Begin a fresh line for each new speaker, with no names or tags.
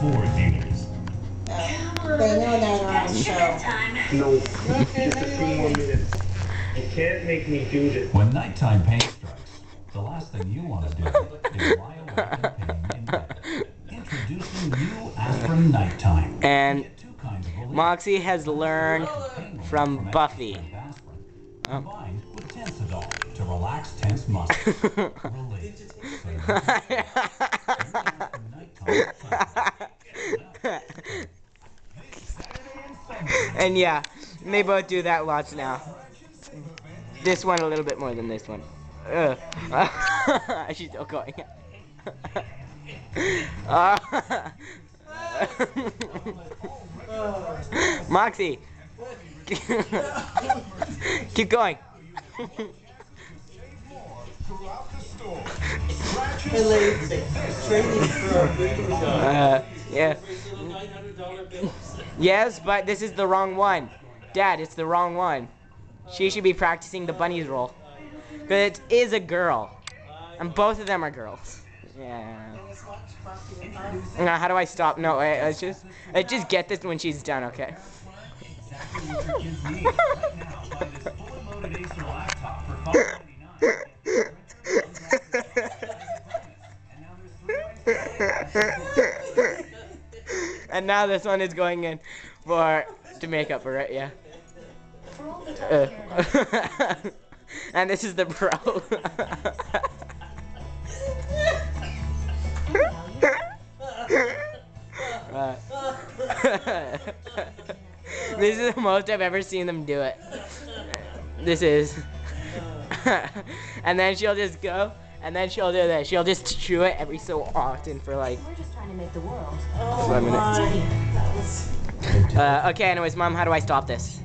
4 theaters.
They know that on the show.
No, just a few more minutes. You can't make me do this.
When nighttime pain strikes, the last thing you want to do is lie awake in pain in bed. Introducing new aspirin nighttime.
And Moxie has learned from Buffy.
Combined with Tensidol to relax tense muscles. Relief.
And yeah, they both do that lots now. This one a little bit more than this one. She's still going. Moxie, keep going. Yeah. Yes, but this is the wrong one. Dad, it's the wrong one. She should be practicing the bunny's role. Because it is a girl. And both of them are girls. Yeah. Now, how do I stop? No, wait, let's just get this when she's done, okay? And now this one is going in to make up for it, yeah. And this is the pro. This is the most I've ever seen them do it. This is. And then she'll just go, and then she'll do this. She'll just chew it every so often for like.
We're just trying to make the world.
1 minute. Okay, anyways, Mom, how do I stop this?